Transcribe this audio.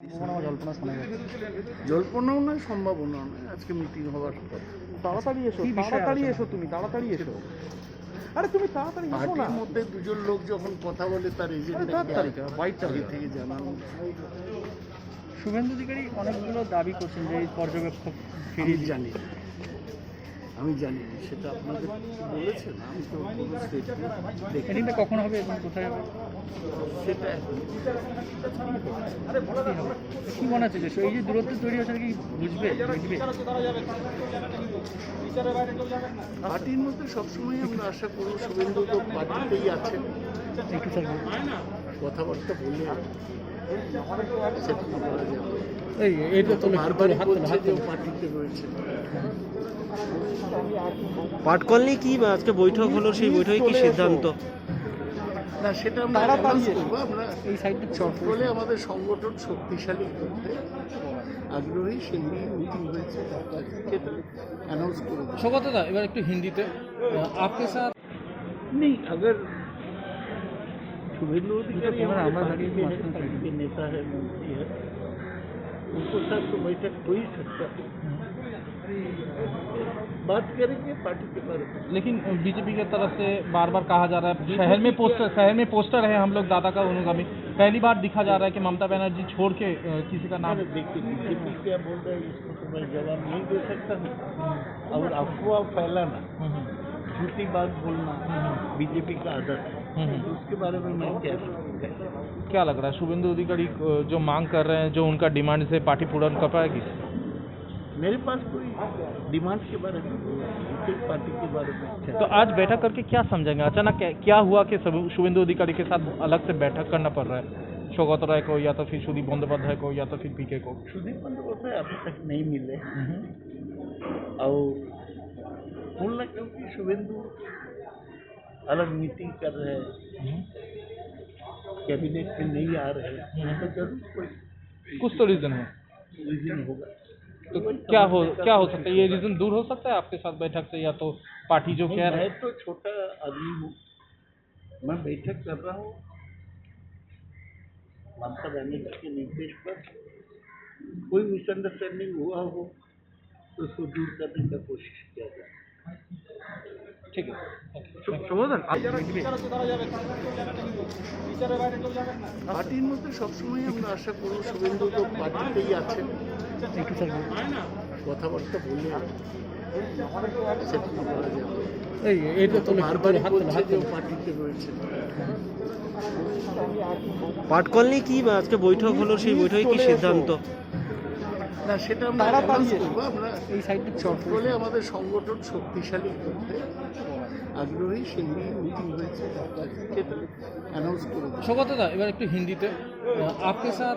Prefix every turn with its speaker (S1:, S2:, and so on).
S1: জল্পনা শোনা যাচ্ছে।
S2: জল্পনাও নয়, সম্ভাবনাও নয়। আজকে মিটিং হওয়ার কথা।
S1: তাড়াতাড়ি এসো,
S2: কি বিষয়ে
S1: তাড়াতাড়ি
S2: আলোচনা?
S1: এসো, তুমি তাড়াতাড়ি এসো। আরে তুমি তাড়াতাড়ি এসো না।
S2: পার্টির মধ্যে দুজন লোক যখন কথা বলে তার
S1: আরে
S2: এজেন্ডা
S1: 4 তারিখ, বাইরটা
S2: আগে থেকে জানানো।
S1: শুভেন্দু অধিকারী অনেকগুলো দাবি করছেন যে এই পর্যবেক্ষক
S2: আমি
S1: ফিরিয়ে
S2: জানি না। আমি জানি না, সেটা আপনাদের বলেছেন। আমি তো কোনো স্টেটমেন্ট দেখি
S1: মিটিংটা কখন হবে এবং কোথায় হবে?
S2: সেটা এখন
S1: কি হবে? কি মনে হচ্ছে যে এই যে দূরত্ব তৈরি হচ্ছে কি বুঝবে বুঝবে?
S2: পার্টির মধ্যে সবসময় আমরা আশা করব শুভেন্দু তো পার্টিতেই আছেন।
S1: একটু স্যার
S2: কথাবার্তা বলে সেটা করা যাবে।
S1: এইটা তো
S2: বারবারই বলছে যে ও পার্টিতে রয়েছে।
S3: পাটকল নিয়ে কি আজকে বৈঠক হলো, সেই বৈঠকে কি সিদ্ধান্ত?
S2: না, সেটা আমরা
S1: তাড়াতাড়ি
S2: announce
S1: এসো।
S2: করবো। আমরা
S1: এই সাইডটা
S2: সকলে আমাদের সংগঠন শক্তিশালী করতে আগ্রহী, সেই নিয়ে মিটিং হয়েছে, সেটা অ্যানাউন্স করে দেবো।
S1: স্বাগতদা এবার একটু হিন্দিতে आपके साथ
S2: नहीं, अगर शुभेंदु अधिकारी
S1: कैमरा
S2: हमारे
S1: हमारा
S2: पार्टी
S1: लगी,
S2: में
S1: मास्टर
S2: पार्टी के नेता है, मंत्री है, उनको साथ तो बैठक हो ही सकता है। बात करेंगे पार्टी के बारे में।
S4: लेकिन बीजेपी की तरफ से बार बार कहा जा रहा है शहर में पोस्टर है हम लोग दादा का अनुगामी। पहली बार दिखा जा रहा है कि ममता बनर्जी छोड़ के किसी का नाम।
S2: मैंने देखिए बीजेपी क्या बोल रहा है, इसको तो मैं जवाब नहीं दे सकता हूँ। और अफवाह फैलाना, झूठी बात बोलना बीजेपी का आदत है, तो उसके बारे में मैं क्या कहूँ।
S4: क्या लग रहा है शुभेंदु अधिकारी जो मांग कर रहे हैं, जो उनका डिमांड से पार्टी पूरा कर पाएगी?
S2: मेरे पास कोई डिमांड के बारे में, किसी पार्टी के बारे में
S4: तो आज बैठक करके क्या समझेंगे? अचानक क्या हुआ कि शुभेंदु अधिकारी के साथ अलग से बैठक करना पड़ रहा है? सौगत राय को या तो फिर सुदीप बंदोपाध्याय को या तो फिर पीके को?
S2: सुदीप बंदोपाध्याय अभी तक नहीं मिले। और बोलना क्योंकि शुभेंदु अलग मीटिंग कर रहे हैं, कैबिनेट में नहीं आ रहे हैं, तो जरूर कोई
S4: कुछ तो रीजन है।
S2: रीजन होगा।
S4: तो क्या हो सकता है? ये रीजन दूर हो सकता है आपके साथ बैठक से, या तो पार्टी जो कह रही
S2: मैं तो छोटा आदमी हूँ, मैं बैठक कर रहा हूँ ममता बनर्जी के निर्देश पर। कोई मिसअंडरस्टैंडिंग हुआ हो तो उसको दूर करने का कोशिश किया जाए।
S4: ठीक है।
S2: পার্টির মধ্যে সবসময় আমরা আশা করব শুভেন্দু তো পার্টিতেই আছেন।
S1: একটু স্যার
S2: কথাবার্তা বলে সেটা করা যাবে।
S1: এইটা তো
S2: বারবারই বলছে যে ও পার্টিতে রয়েছে।
S3: পাটকল নিয়ে কি আজকে বৈঠক হলো, সেই বৈঠকে কি সিদ্ধান্ত?
S2: না, সেটা আমরা
S1: তাড়াতাড়ি
S2: announce
S1: এসো।
S2: করবো। আমরা
S1: এই সাইডটা
S2: সকলে আমাদের সংগঠন শক্তিশালী করতে আগ্রহী, সেই নিয়ে মিটিং হয়েছে, সেটা অ্যানাউন্স করে দেবো।
S4: স্বাগতদা এবার একটু হিন্দিতে आपके साथ